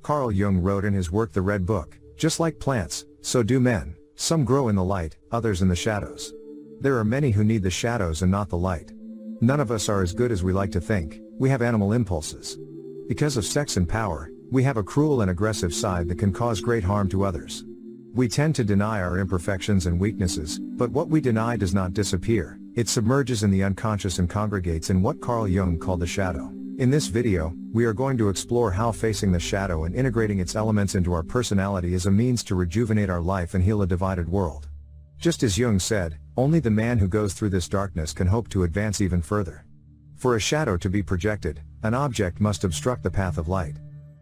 Carl Jung wrote in his work The Red Book, "Just like plants, so do men. Some grow in the light, others in the shadows. There are many who need the shadows and not the light. None of us are as good as we like to think, we have animal impulses. Because of sex and power, we have a cruel and aggressive side that can cause great harm to others. We tend to deny our imperfections and weaknesses, but what we deny does not disappear, it submerges in the unconscious and congregates in what Carl Jung called the shadow." In this video, we are going to explore how facing the shadow and integrating its elements into our personality is a means to rejuvenate our life and heal a divided world. Just as Jung said, only the man who goes through this darkness can hope to advance even further. For a shadow to be projected, an object must obstruct the path of light.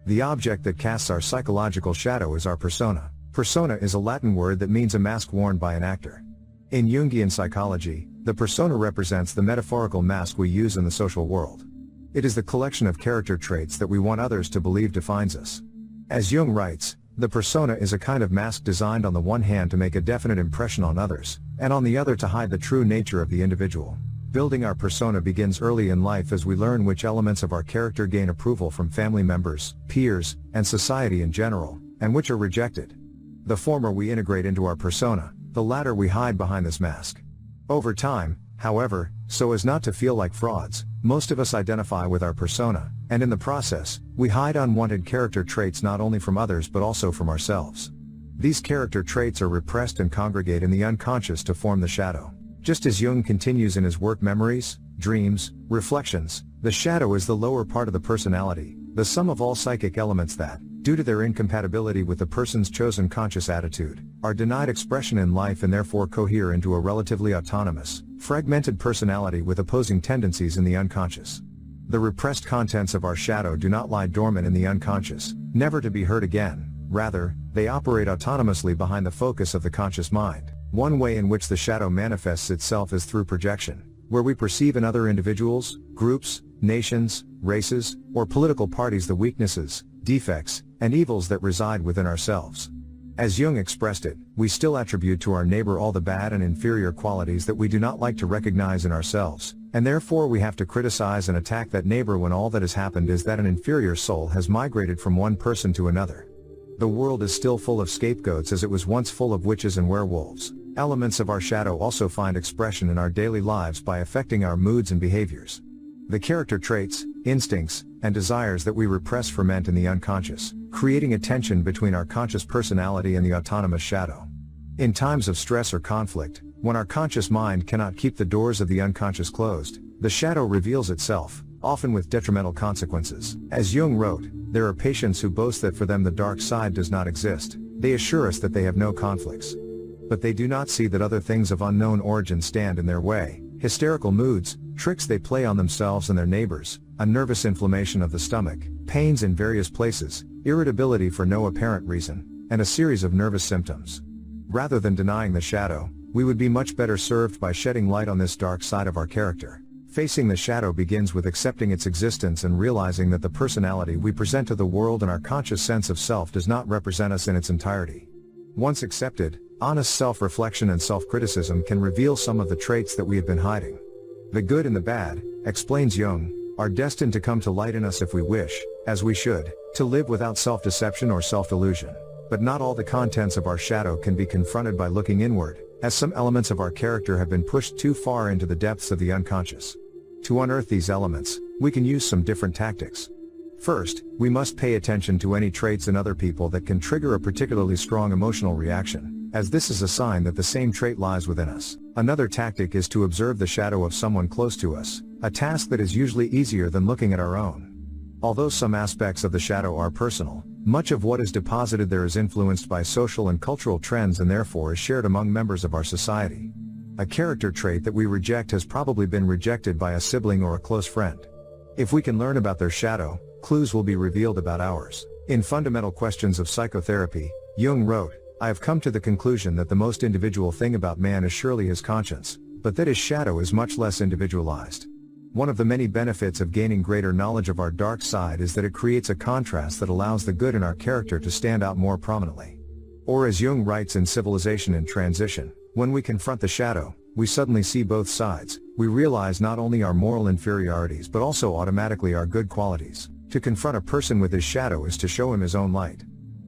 The object that casts our psychological shadow is our persona. Persona is a Latin word that means a mask worn by an actor. In Jungian psychology, the persona represents the metaphorical mask we use in the social world. It is the collection of character traits that we want others to believe defines us. As Jung writes, the persona is a kind of mask designed on the one hand to make a definite impression on others, and on the other to hide the true nature of the individual. Building our persona begins early in life as we learn which elements of our character gain approval from family members, peers, and society in general, and which are rejected. The former we integrate into our persona, the latter we hide behind this mask. Over time, however, so as not to feel like frauds, most of us identify with our persona, and in the process, we hide unwanted character traits not only from others but also from ourselves. These character traits are repressed and congregate in the unconscious to form the shadow. Just as Jung continues in his work Memories, Dreams, Reflections, the shadow is the lower part of the personality, the sum of all psychic elements that, due to their incompatibility with the person's chosen conscious attitude, are denied expression in life and therefore cohere into a relatively autonomous, fragmented personality with opposing tendencies in the unconscious. The repressed contents of our shadow do not lie dormant in the unconscious, never to be heard again, rather, they operate autonomously behind the focus of the conscious mind. One way in which the shadow manifests itself is through projection, where we perceive in other individuals, groups, nations, races, or political parties the weaknesses, defects, and evils that reside within ourselves. As Jung expressed it, we still attribute to our neighbor all the bad and inferior qualities that we do not like to recognize in ourselves, and therefore we have to criticize and attack that neighbor when all that has happened is that an inferior soul has migrated from one person to another. The world is still full of scapegoats as it was once full of witches and werewolves. Elements of our shadow also find expression in our daily lives by affecting our moods and behaviors. The character traits, instincts, and desires that we repress ferment in the unconscious, creating a tension between our conscious personality and the autonomous shadow. In times of stress or conflict, when our conscious mind cannot keep the doors of the unconscious closed, the shadow reveals itself, often with detrimental consequences. As Jung wrote, there are patients who boast that for them the dark side does not exist. They assure us that they have no conflicts. But they do not see that other things of unknown origin stand in their way: hysterical moods, tricks they play on themselves and their neighbors, a nervous inflammation of the stomach, pains in various places, irritability for no apparent reason, and a series of nervous symptoms. Rather than denying the shadow, we would be much better served by shedding light on this dark side of our character. Facing the shadow begins with accepting its existence and realizing that the personality we present to the world and our conscious sense of self does not represent us in its entirety. Once accepted, honest self-reflection and self-criticism can reveal some of the traits that we have been hiding. The good and the bad, explains Jung, are destined to come to light in us if we wish, as we should, to live without self-deception or self-delusion. But not all the contents of our shadow can be confronted by looking inward, as some elements of our character have been pushed too far into the depths of the unconscious. To unearth these elements, we can use some different tactics. First, we must pay attention to any traits in other people that can trigger a particularly strong emotional reaction, as this is a sign that the same trait lies within us. Another tactic is to observe the shadow of someone close to us, a task that is usually easier than looking at our own. Although some aspects of the shadow are personal, much of what is deposited there is influenced by social and cultural trends and therefore is shared among members of our society. A character trait that we reject has probably been rejected by a sibling or a close friend. If we can learn about their shadow, clues will be revealed about ours. In Fundamental Questions of Psychotherapy, Jung wrote, "I have come to the conclusion that the most individual thing about man is surely his conscience, but that his shadow is much less individualized. One of the many benefits of gaining greater knowledge of our dark side is that it creates a contrast that allows the good in our character to stand out more prominently." Or as Jung writes in Civilization in Transition, when we confront the shadow, we suddenly see both sides. We realize not only our moral inferiorities but also automatically our good qualities. To confront a person with his shadow is to show him his own light.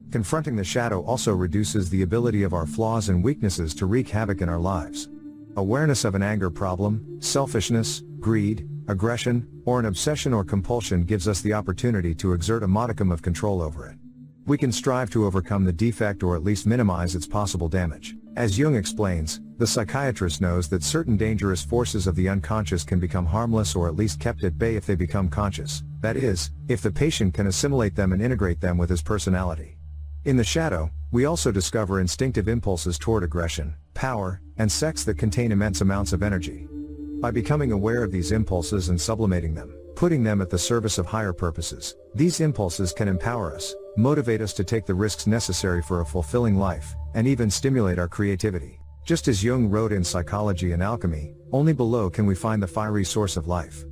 Confronting the shadow also reduces the ability of our flaws and weaknesses to wreak havoc in our lives. Awareness of an anger problem, selfishness, greed, aggression, or an obsession or compulsion gives us the opportunity to exert a modicum of control over it. We can strive to overcome the defect or at least minimize its possible damage. As Jung explains, the psychiatrist knows that certain dangerous forces of the unconscious can become harmless or at least kept at bay if they become conscious, that is, if the patient can assimilate them and integrate them with his personality. In the shadow, we also discover instinctive impulses toward aggression, power, and sex that contain immense amounts of energy. By becoming aware of these impulses and sublimating them, putting them at the service of higher purposes, these impulses can empower us, motivate us to take the risks necessary for a fulfilling life, and even stimulate our creativity. Just as Jung wrote in Psychology and Alchemy, only below can we find the fiery source of life.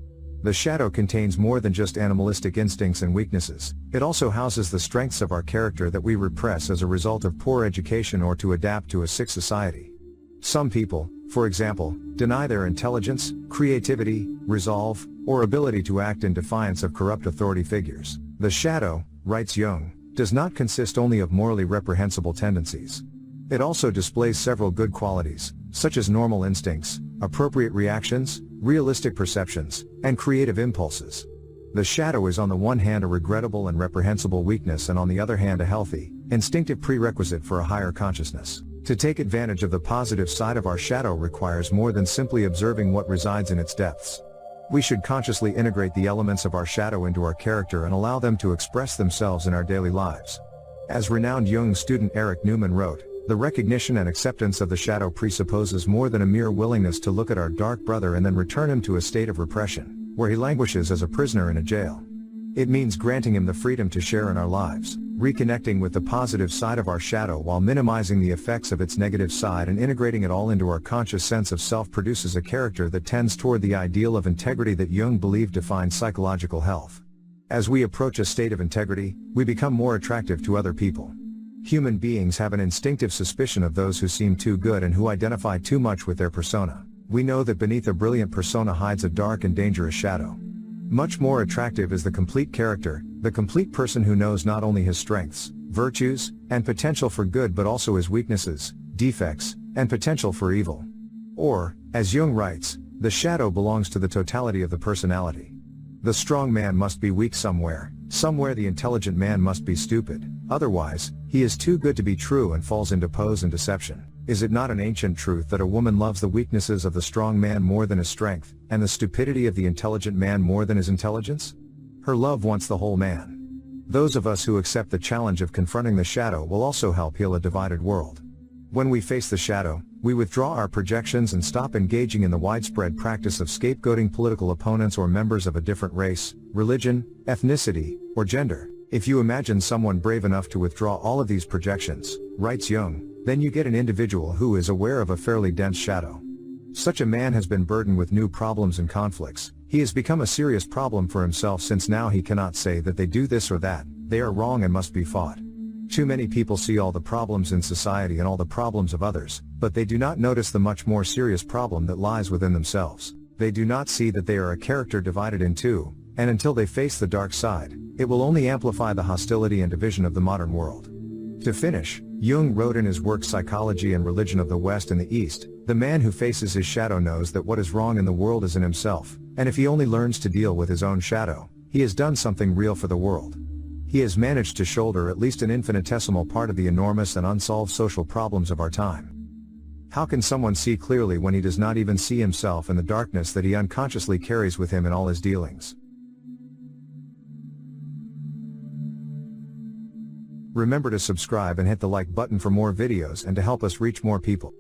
The shadow contains more than just animalistic instincts and weaknesses, it also houses the strengths of our character that we repress as a result of poor education or to adapt to a sick society. Some people, for example, deny their intelligence, creativity, resolve, or ability to act in defiance of corrupt authority figures. The shadow, writes Jung, does not consist only of morally reprehensible tendencies. It also displays several good qualities, such as normal instincts, appropriate reactions, realistic perceptions, and creative impulses. The shadow is on the one hand a regrettable and reprehensible weakness and on the other hand a healthy, instinctive prerequisite for a higher consciousness. To take advantage of the positive side of our shadow requires more than simply observing what resides in its depths. We should consciously integrate the elements of our shadow into our character and allow them to express themselves in our daily lives. As renowned Jung student Erich Newman wrote, the recognition and acceptance of the shadow presupposes more than a mere willingness to look at our dark brother and then return him to a state of repression, where he languishes as a prisoner in a jail. It means granting him the freedom to share in our lives, reconnecting with the positive side of our shadow while minimizing the effects of its negative side and integrating it all into our conscious sense of self produces a character that tends toward the ideal of integrity that Jung believed defined psychological health. As we approach a state of integrity, we become more attractive to other people. Human beings have an instinctive suspicion of those who seem too good and who identify too much with their persona. We know that beneath a brilliant persona hides a dark and dangerous shadow. Much more attractive is the complete character, the complete person who knows not only his strengths, virtues, and potential for good but also his weaknesses, defects, and potential for evil. Or, as Jung writes, the shadow belongs to the totality of the personality. The strong man must be weak somewhere the intelligent man must be stupid, otherwise, he is too good to be true and falls into pose and deception. Is it not an ancient truth that a woman loves the weaknesses of the strong man more than his strength, and the stupidity of the intelligent man more than his intelligence? Her love wants the whole man. Those of us who accept the challenge of confronting the shadow will also help heal a divided world. When we face the shadow, we withdraw our projections and stop engaging in the widespread practice of scapegoating political opponents or members of a different race, religion, ethnicity, or gender. If you imagine someone brave enough to withdraw all of these projections, writes Jung, then you get an individual who is aware of a fairly dense shadow. Such a man has been burdened with new problems and conflicts. He has become a serious problem for himself since now he cannot say that they do this or that, they are wrong and must be fought. Too many people see all the problems in society and all the problems of others, but they do not notice the much more serious problem that lies within themselves. They do not see that they are a character divided in two, and until they face the dark side, it will only amplify the hostility and division of the modern world. To finish, Jung wrote in his work Psychology and Religion of the West and the East, the man who faces his shadow knows that what is wrong in the world is in himself, and if he only learns to deal with his own shadow, he has done something real for the world. He has managed to shoulder at least an infinitesimal part of the enormous and unsolved social problems of our time. How can someone see clearly when he does not even see himself and the darkness that he unconsciously carries with him in all his dealings? Remember to subscribe and hit the like button for more videos and to help us reach more people.